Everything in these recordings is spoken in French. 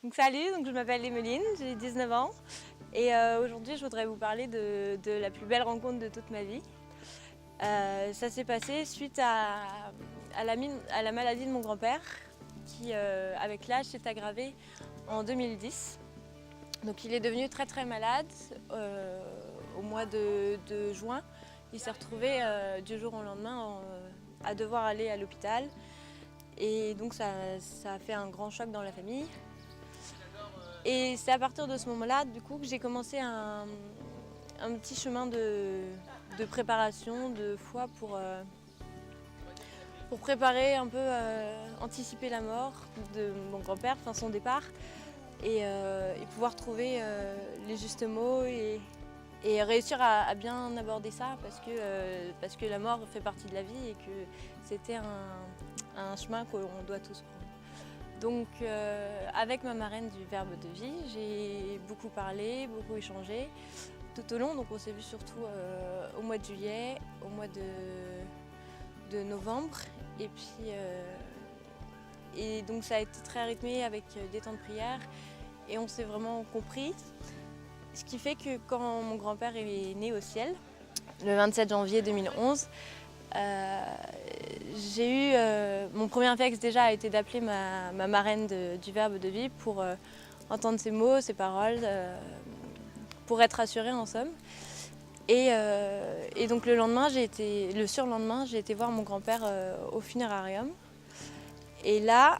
Donc salut, je m'appelle Emeline, j'ai 19 ans et aujourd'hui je voudrais vous parler de la plus belle rencontre de toute ma vie. Ça s'est passé suite à la maladie de mon grand-père qui avec l'âge s'est aggravée en 2010. Donc il est devenu très très malade au mois de juin. Il s'est retrouvé du jour au lendemain à devoir aller à l'hôpital et donc ça a fait un grand choc dans la famille. Et c'est à partir de ce moment-là, du coup, que j'ai commencé un petit chemin de préparation, de foi pour préparer un peu, anticiper la mort de mon grand-père, enfin son départ, et pouvoir trouver les justes mots et réussir à bien aborder ça parce que la mort fait partie de la vie et que c'était un chemin qu'on doit tous prendre. Donc avec ma marraine du Verbe de Vie, j'ai beaucoup parlé, beaucoup échangé tout au long. Donc on s'est vu surtout au mois de juillet, au mois de novembre. Et puis donc ça a été très rythmé avec des temps de prière et on s'est vraiment compris. Ce qui fait que quand mon grand-père est né au ciel, le 27 janvier 2011, j'ai eu mon premier réflexe déjà a été d'appeler ma marraine du Verbe de Vie pour entendre ses mots, ses paroles, pour être rassurée en somme. Et donc le surlendemain, j'ai été voir mon grand-père au funérarium. Et là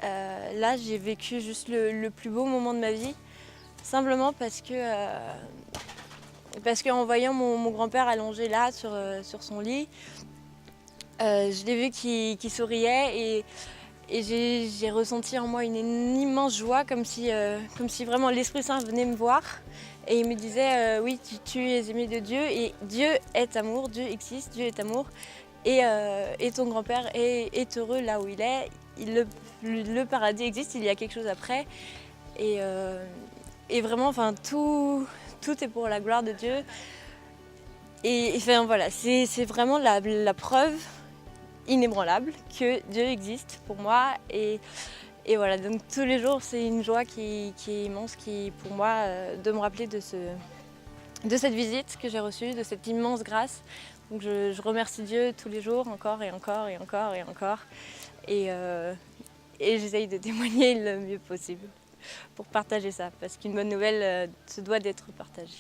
j'ai vécu juste le plus beau moment de ma vie, simplement parce qu'en voyant mon grand-père allongé là sur son lit, je l'ai vu qui souriait et j'ai ressenti en moi une immense joie, comme si vraiment l'Esprit Saint venait me voir et il me disait oui, tu es aimé de Dieu et Dieu est amour, Dieu existe, Dieu est amour et ton grand-père est heureux là où il est. Le paradis existe, il y a quelque chose après et vraiment, enfin tout est pour la gloire de Dieu. Et enfin voilà, c'est vraiment la preuve inébranlable que Dieu existe pour moi et voilà, donc tous les jours c'est une joie qui est immense pour moi de me rappeler de cette visite que j'ai reçue, de cette immense grâce. Donc je remercie Dieu tous les jours, encore et encore et encore et encore et j'essaye de témoigner le mieux possible pour partager ça parce qu'une bonne nouvelle se doit d'être partagée.